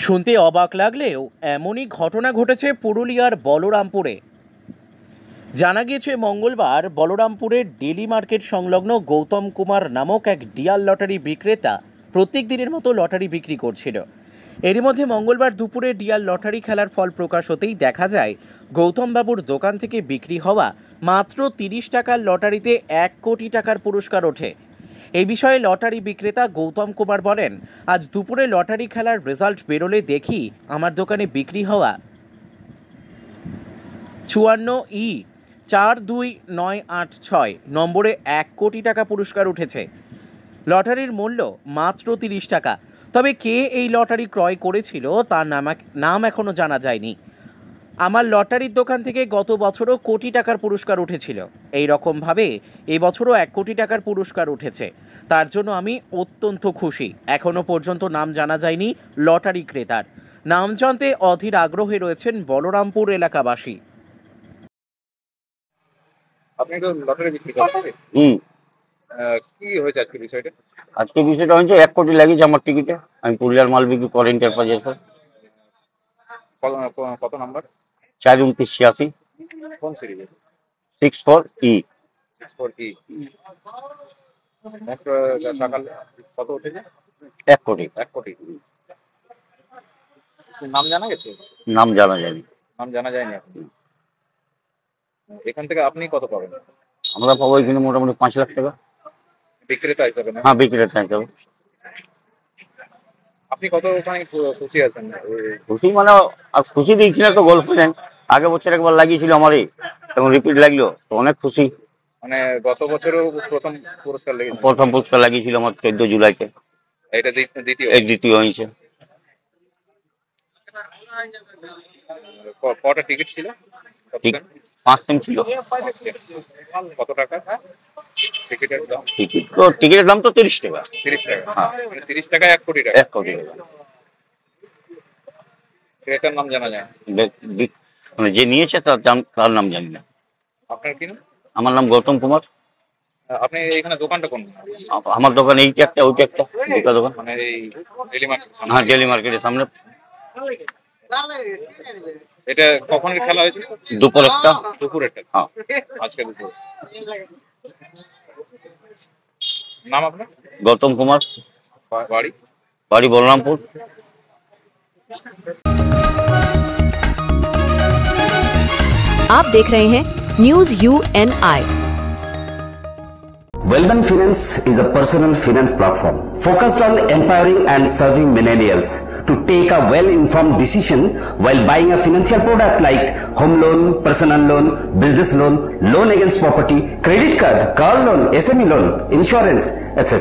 শুনতে অবাক লাগলেও এমনই ঘটনা ঘটেছে পুরুলিয়ার বলরামপুরে। জানা গিয়েছে মঙ্গলবার বলরামপুরের ডেলি মার্কেট সংলগ্ন গৌতম কুমার নামক এক ডিয়ার লটারি বিক্রেতা প্রত্যেক দিনের মতো লটারি বিক্রি করছিল। এরই মধ্যে মঙ্গলবার দুপুরে ডিয়ার লটারি খেলার ফল প্রকাশ হতেই দেখা যায় গৌতম বাবুর দোকান থেকে বিক্রি হওয়া মাত্র 30 টাকার লটারিতে 1 কোটি টাকার পুরস্কার ওঠে। এই বিষয়ে লটারি বিক্রেতা গৌতম কুমার বলেন, আজ দুপুরে লটারি খেলার রেজাল্ট বেরোলে দেখি আমার দোকানে বিক্রি হওয়া 54E42986 নম্বরে 1 কোটি টাকা পুরস্কার উঠেছে। লটারির মূল্য মাত্র 30 টাকা। তবে কে এই লটারি ক্রয় করেছিল তার নাম এখনো জানা যায়নি। আমার লটারির দোকান থেকে গত বছরও কোটি টাকার পুরস্কার উঠেছিল। এই রকমভাবে এবছরও 1 কোটি টাকার পুরস্কার উঠেছে। তার জন্য আমি অত্যন্ত খুশি। এখনো পর্যন্ত নাম জানা যায়নি লটারি ক্রেতার। নাম জানতে অধীর আগ্রহে রয়েছেন বলরামপুর এলাকাবাসী। আপনি তো লটারি বিক্রি করছেন। কি হয়েছে আজকে বিষয়টা? আজকে বিষয়টা হচ্ছে 1 কোটি লাগিয়েছে আমার টিকিটে। আমি পুরুলিয়ার মাল বিক্রি করে এন্টারপ্রাইজের কত নাম্বার? 42986 কোন সিরিজ? 64E। 64E। টাকা কত উঠেছে? 1 কোটি। 1 কোটি। নাম জানা গেছে? নাম জানা যায়নি। নাম জানা যায়নি এখন। এখান থেকে আপনি কত পাবেন? আমরা পাবো এখানে মোটামুটি 5 লাখ টাকা বিক্রেতা হিসাবে না? হ্যাঁ, বিক্রেতা হিসাবে। আপনি কত ওখানে খুশি আছেন? খুশি মানে আর খুশি দিচ্ছি না তো, গল্প নেন। আগে বছর একবার লাগিয়েছিল আমারই, তখন রিপিট লাগলো, তো অনেক খুশি। মানে গত বছরও প্রথম পুরস্কার লেগেছে? প্রথম পুরস্কার লাগিয়েছিল আমার 14 জুলাইতে। এটা দ্বিতীয় হয়েছে। কটা টিকিট ছিল? 5 দিন ছিল। কত টাকা টিকিটের দাম? টিকিটের দাম তো 30 টাকা। 30 টাকা? হ্যাঁ, 30 টাকায় 1 কোটি টাকা। 1 কোটি টাকা। ক্রেতার নাম জানা যায়? মানে যে নিয়েছে তার নাম জানি না। আপনার কি নাম? আমার নাম গৌতম কুমার। আপনি এখানে দোকানটা কোন? আমার দোকান এইটা একটা, ওইটা একটা, দুটো দোকান। মানে এই ডেলি মার্কেট? হ্যাঁ, ডেলি মার্কেটের সামনে। এটা কখনের খেলা হয়েছে? দুপুরেরটা। হ্যাঁ, আজকে দুপুর। নাম আপনার? গৌতম কুমার। বাড়ি বলরামপুর। आप देख रहे हैं news UNI। Wellman Finance is a personal finance platform focused on empowering and serving millennials to take a well-informed decision while buying a financial product like home loan, personal loan, business loan, loan against property, credit card, car loan, SME loan, insurance, etc.